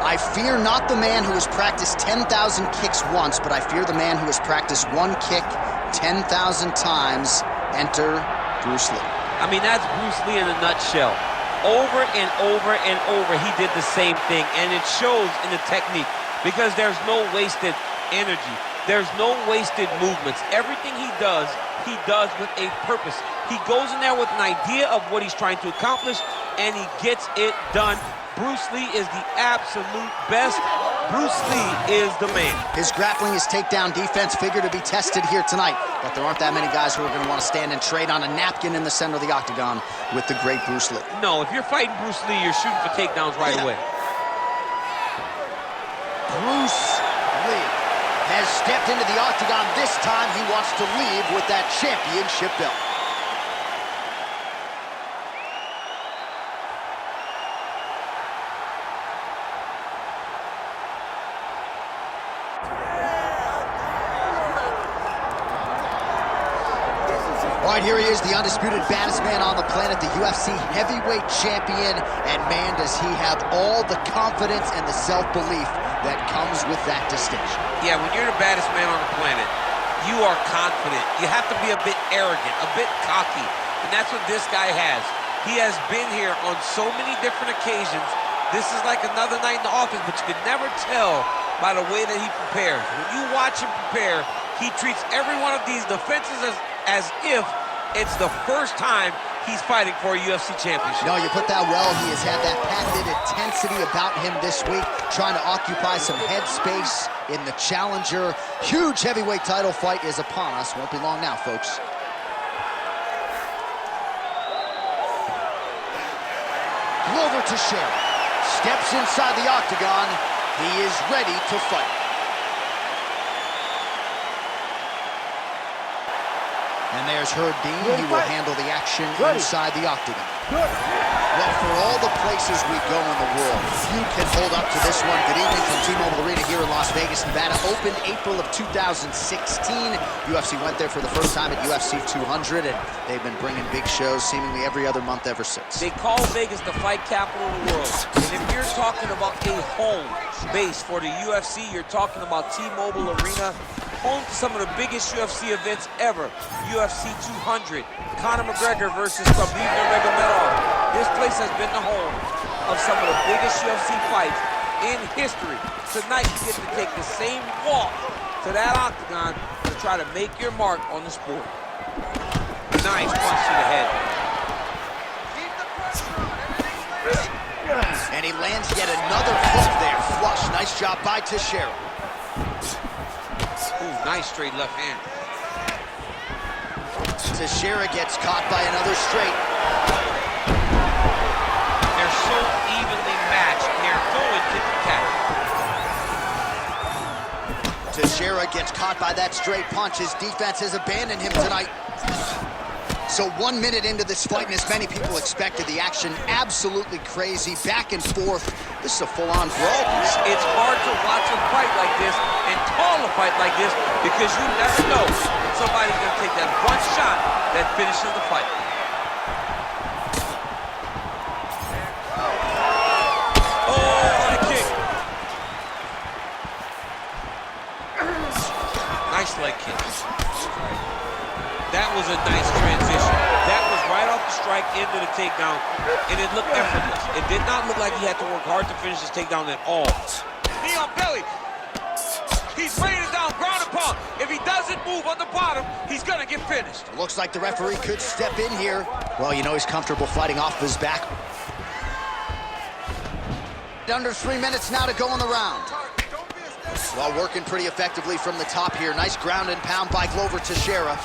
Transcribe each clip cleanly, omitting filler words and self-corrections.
I fear not the man who has practiced 10,000 kicks once, but I fear the man who has practiced one kick 10,000 times. Enter Bruce Lee. I mean, that's Bruce Lee in a nutshell. Over and over and over, he did the same thing, and it shows in the technique because there's no wasted energy. There's no wasted movements. Everything he does with a purpose. He goes in there with an idea of what he's trying to accomplish, and he gets it done. Bruce Lee is the absolute best. Bruce Lee is the man. His grappling, his takedown defense figure to be tested here tonight, but there aren't that many guys who are going to want to stand and trade on a napkin in the center of the octagon with the great Bruce Lee. No, if you're fighting Bruce Lee, you're shooting for takedowns right away. Bruce Lee has stepped into the octagon. This time he wants to leave with that championship belt. All right, here he is, the undisputed baddest man on the planet, the UFC heavyweight champion, and man, does he have all the confidence and the self-belief that comes with that distinction. Yeah, when you're the baddest man on the planet, you are confident. You have to be a bit arrogant, a bit cocky, and that's what this guy has. He has been here on so many different occasions. This is like another night in the office, but you can never tell by the way that he prepares. When you watch him prepare, he treats every one of these defenses as if it's the first time he's fighting for a UFC championship. No, you put that well. He has had that patented intensity about him this week, trying to occupy some head space in the challenger. Huge heavyweight title fight is upon us. Won't be long now, folks. Glover Teixeira steps inside the octagon. He is ready to fight. And there's Herb Dean. He will handle the action inside the octagon. Well, for all the places we go in the world, few can hold up to this one. Good evening from T-Mobile Arena here in Las Vegas, Nevada. Opened April of 2016. UFC went there for the first time at UFC 200, and they've been bringing big shows seemingly every other month ever since. They call Vegas the fight capital of the world. And if you're talking about a home base for the UFC, you're talking about T-Mobile Arena, home to some of the biggest UFC events ever. UFC 200, Conor McGregor versus Khabib Nurmagomedov. This place has been the home of some of the biggest UFC fights in history. Tonight you get to take the same walk to that octagon to try to make your mark on the sport. Nice punch to the head. And he lands yet another hook there. Flush. Nice job by Teixeira. Ooh, nice straight left hand. Teixeira gets caught by another straight. They're so evenly matched. They're going tit-for-tat. Teixeira gets caught by that straight punch. His defense has abandoned him tonight. So 1 minute into this fight, and as many people expected, the action absolutely crazy, back and forth. This is a full-on brawl. It's hard to watch a fight like this and call a fight like this because you never know when somebody's going to take that one shot that finishes the fight. Oh, what a kick. Nice leg kick. That was a nice transition. That was right off the strike into the takedown, and it looked effortless. It did not look like he had to work hard to finish his takedown at all. Knee on belly. He's raining down, ground and pound. If he doesn't move on the bottom, he's gonna get finished. Looks like the referee could step in here. Well, you know he's comfortable fighting off his back. Under 3 minutes now to go in the round. Well, working pretty effectively from the top here. Nice ground and pound by Glover Teixeira.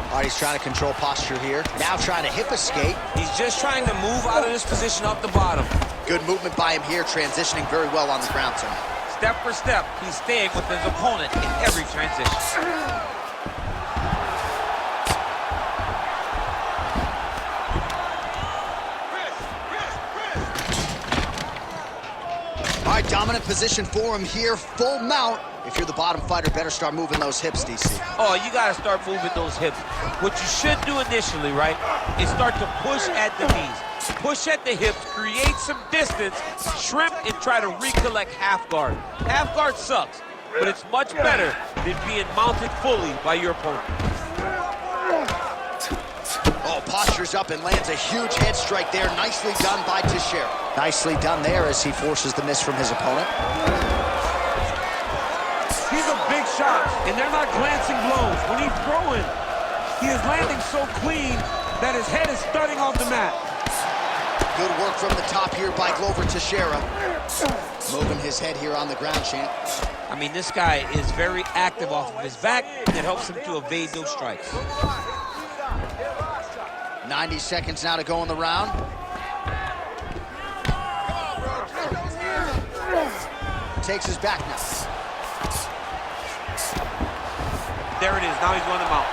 All right, he's trying to control posture here. Now trying to hip escape. He's just trying to move out of this position up the bottom. Good movement by him here, transitioning very well on the ground tonight. Step for step, he's staying with his opponent in every transition. All right, dominant position for him here, full mount. If you're the bottom fighter, better start moving those hips, DC. Oh, you got to start moving those hips. What you should do initially, right, is start to push at the knees. Push at the hips, create some distance, shrimp, and try to recollect half guard. Half guard sucks, but it's much better than being mounted fully by your opponent. Oh, postures up and lands a huge head strike there. Nicely done by Teixeira. Nicely done there as he forces the miss from his opponent. He's a big shot, and they're not glancing blows. When he's throwing, he is landing so clean that his head is starting off the mat. Good work from the top here by Glover Teixeira. Moving his head here on the ground, champ. I mean, this guy is very active off of his back, and it helps him to evade those strikes. 90 seconds now to go in the round. Takes his back now. There it is. Now he's running him out.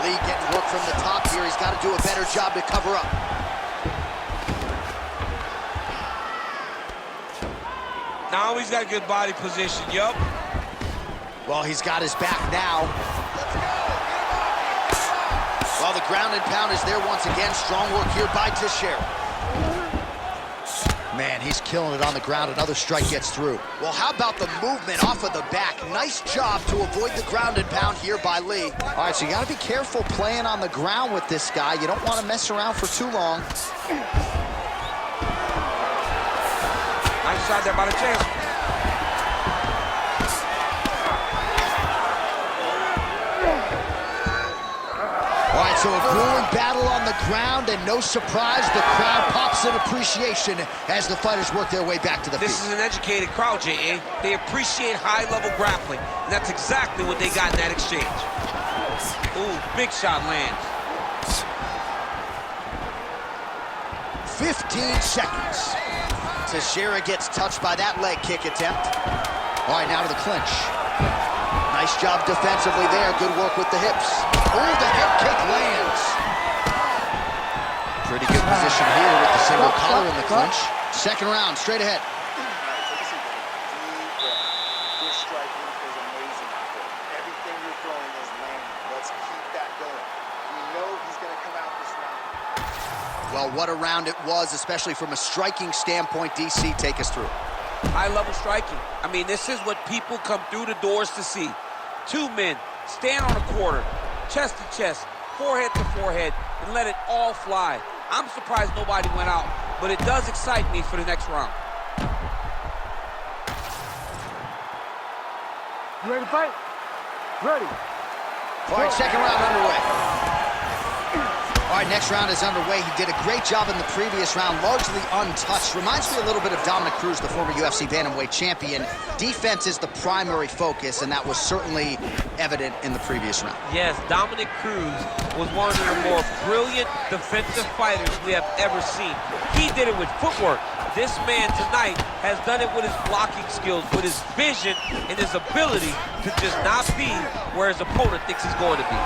Lee getting work from the top here. He's got to do a better job to cover up. Now he's got good body position, yup. Well, he's got his back now. Well, the ground and pound is there once again. Strong work here by Teixeira. Man, he's killing it on the ground. Another strike gets through. Well, how about the movement off of the back? Nice job to avoid the ground and pound here by Lee. All right, so you got to be careful playing on the ground with this guy. You don't want to mess around for too long. Nice shot there by the champ. All right, so a grueling battle on the ground, and no surprise, the crowd pops in appreciation as the fighters work their way back to the feet. This is an educated crowd, J.A. They appreciate high-level grappling, and that's exactly what they got in that exchange. Ooh, big shot lands. 15 seconds. Teixeira gets touched by that leg kick attempt. All right, now to the clinch. Nice job defensively there. Good work with the hips. Oh, the head kick lands. Pretty good position here with the single collar in the clinch. Second round, straight ahead. This striking is amazing. Everything you're throwing is landing. Let's keep that going. We know he's going to come out this round. Well, what a round it was, especially from a striking standpoint. DC, take us through. High-level striking. I mean, this is what people come through the doors to see. Two men stand on a quarter, chest to chest, forehead to forehead, and let it all fly. I'm surprised nobody went out, but it does excite me for the next round. You ready to fight? Ready. All right, second round underway. All right, next round is underway. He did a great job in the previous round, largely untouched. Reminds me a little bit of Dominic Cruz, the former UFC bantamweight champion. Defense is the primary focus, and that was certainly evident in the previous round. Yes, Dominic Cruz was one of the more brilliant defensive fighters we have ever seen. He did it with footwork. This man tonight has done it with his blocking skills, with his vision, and his ability to just not be where his opponent thinks he's going to be.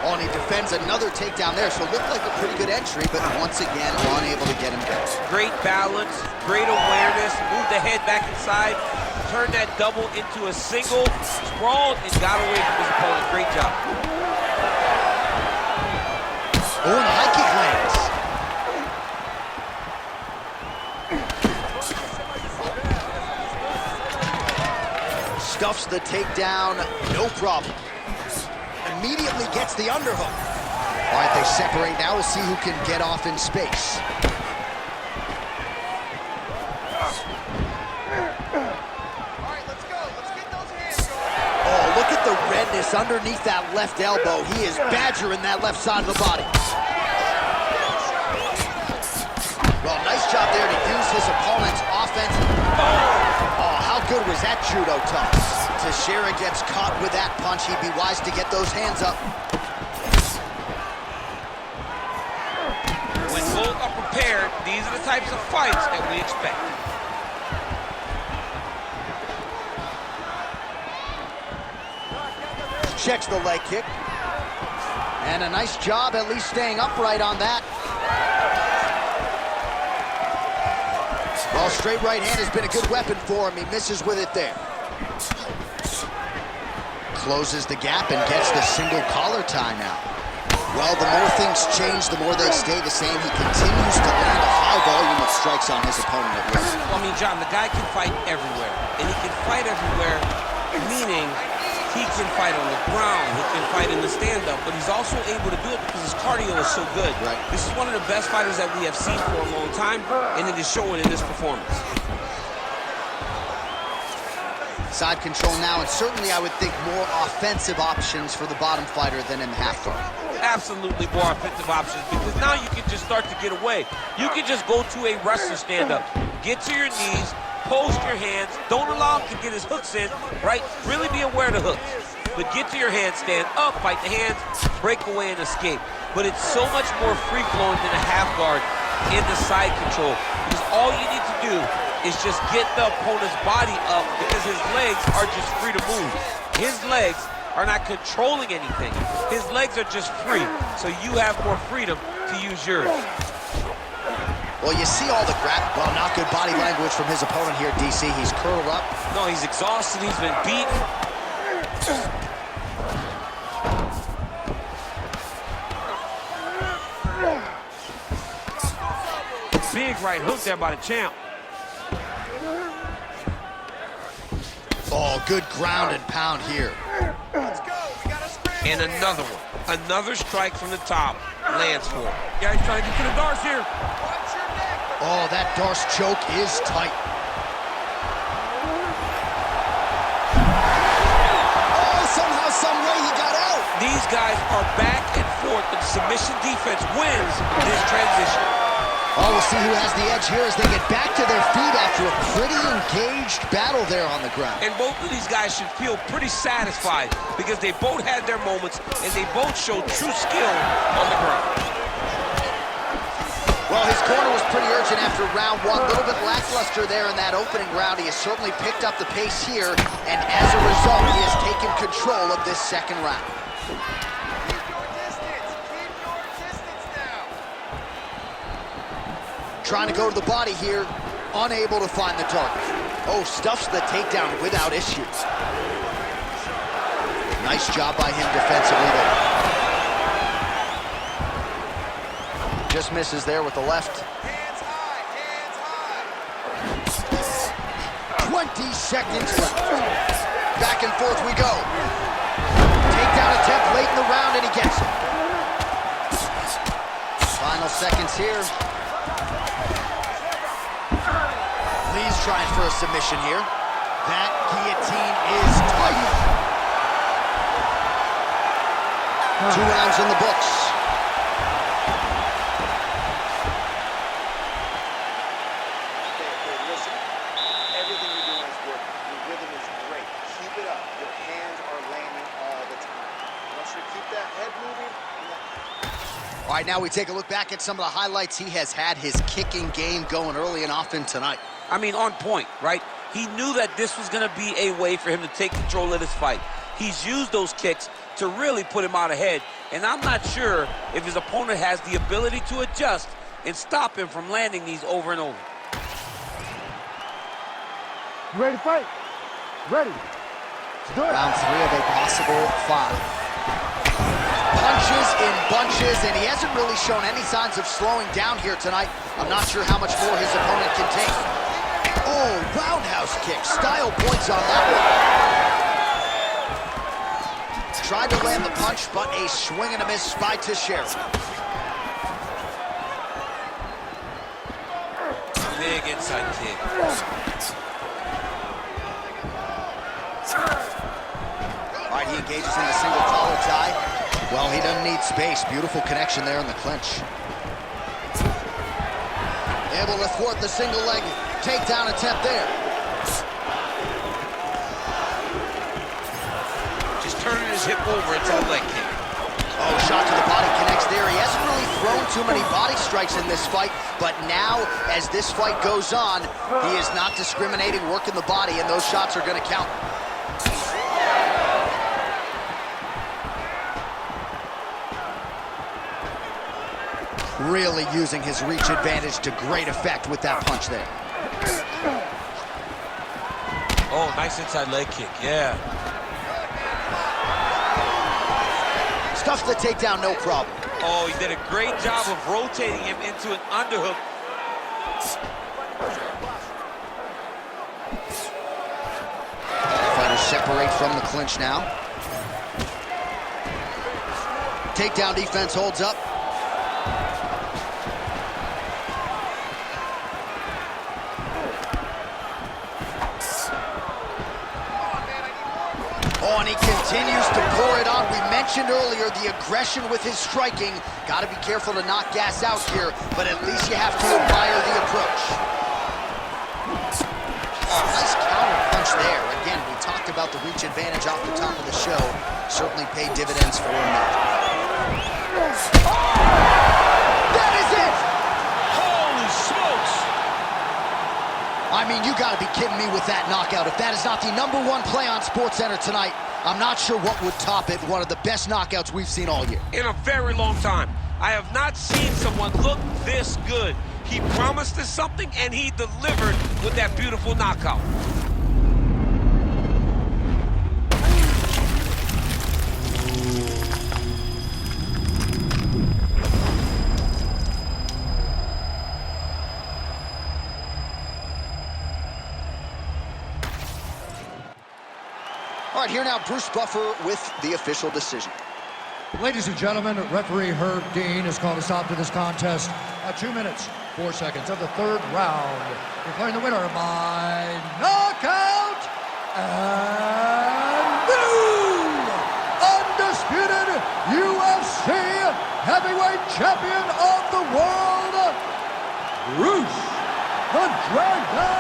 Oh, and he defends another takedown there, so it looked like a pretty good entry, but once again, unable to get him down. Great balance, great awareness, moved the head back inside, turned that double into a single, sprawled, and got away from his opponent. Great job. Oh, and a high kick lands. Stuffs the takedown, no problem. Immediately gets the underhook. All right, they separate now. We'll see who can get off in space. All right, let's go. Let's get those hands going. Oh, look at the redness underneath that left elbow. He is badgering that left side of the body. Well, nice job there to use his opponent's offense. Oh, how good was that judo toss? Teixeira gets caught with that punch. He'd be wise to get those hands up. When both are prepared, these are the types of fights that we expect. Checks the leg kick. And a nice job at least staying upright on that. Well, straight right hand has been a good weapon for him. He misses with it there. Closes the gap and gets the single collar tie now. Well, the more things change, the more they stay the same. He continues to land a high volume of strikes on his opponent at will. I mean, John, the guy can fight everywhere. And he can fight everywhere, meaning he can fight on the ground, he can fight in the stand-up, but he's also able to do it because his cardio is so good. Right. This is one of the best fighters that we have seen for a long time, and it is showing in this performance. Side control now, and certainly I would think more offensive options for the bottom fighter than in the half guard. Absolutely more offensive options, because now you can just start to get away. You can just go to a wrestler stand-up, get to your knees, post your hands, don't allow him to get his hooks in, right? Really be aware of the hooks. But get to your hands, stand up, fight the hands, break away and escape. But it's so much more free-flowing than a half guard in the side control, because all you need to do is just get the opponent's body up, because his legs are just free to move. His legs are not controlling anything. His legs are just free, so you have more freedom to use yours. Well, you see all the well, not good body language from his opponent here, DC. He's curled up. No, he's exhausted, he's been beaten. Big right hook there by the champ. Oh, good ground and pound here. Let's go. We got a scramble. And another one. Another strike from the top. Lands for him. Yeah, he's trying to get to the darts here. Watch your neck. Oh, that Darce choke is tight. Oh, somehow, some way he got out. These guys are back and forth, and submission defense wins this transition. Oh, we'll see who has the edge here as they get back to their feet after a pretty engaged battle there on the ground. And both of these guys should feel pretty satisfied, because they both had their moments and they both showed true skill on the ground. Well, his corner was pretty urgent after round one. A little bit lackluster there in that opening round. He has certainly picked up the pace here, and as a result, he has taken control of this second round. Keep your distance. Keep your distance now. Trying to go to the body here, unable to find the target. Oh, stuffs the takedown without issues. Nice job by him defensively there. Just misses there with the left. Hands high. Hands high. 20 seconds left. Back and forth we go. Takedown attempt late in the round, and he gets it. Final seconds here. Lee's trying for a submission here. That guillotine is tight. 2 rounds in the books. Okay, listen. Everything you're doing is working. Your rhythm is great. Keep it up. Your hands are landing all the time. I want you to keep that head moving. All right, now we take a look back at some of the highlights. He has had his kicking game going early and often tonight. I mean, on point, right? He knew that this was going to be a way for him to take control of this fight. He's used those kicks to really put him out ahead, and I'm not sure if his opponent has the ability to adjust and stop him from landing these over and over. You ready to fight? Ready. Let's do it. Round 3 of a possible 5. Punches in bunches, and he hasn't really shown any signs of slowing down here tonight. I'm not sure how much more his opponent can take. Oh, roundhouse kick. Style points on that one. Tried to land the punch, but a swing and a miss by Teixeira. Big inside kick. All right, he engages in the single collar tie. Well, he doesn't need space. Beautiful connection there in the clinch. Able to thwart the single leg takedown attempt there. Just turning his hip over into a leg kick. Oh, shot to the body connects there. He hasn't really thrown too many body strikes in this fight, but now, as this fight goes on, he is not discriminating, working the body, and those shots are going to count. Really using his reach advantage to great effect with that punch there. Oh, nice inside leg kick, yeah. Stuffs the takedown, no problem. Oh, he did a great job of rotating him into an underhook. Fighters separate from the clinch now. Takedown defense holds up. Oh, and he continues to pour it on. We mentioned earlier the aggression with his striking. Got to be careful to not gas out here, but at least you have to admire the approach. Nice counter punch there. Again, we talked about the reach advantage off the top of the show. Certainly paid dividends for him now. That is it! Holy smokes! I mean, you gotta be kidding me with that knockout. If that is not the #1 play on SportsCenter tonight, I'm not sure what would top it. One of the best knockouts we've seen all year. In a very long time. I have not seen someone look this good. He promised us something, and he delivered with that beautiful knockout. All right, here now, Bruce Buffer with the official decision. Ladies and gentlemen, referee Herb Dean has called a stop to this contest at 2 minutes, 4 seconds of the third round. Declaring the winner by knockout and new undisputed UFC heavyweight champion of the world, Bruce the Dragon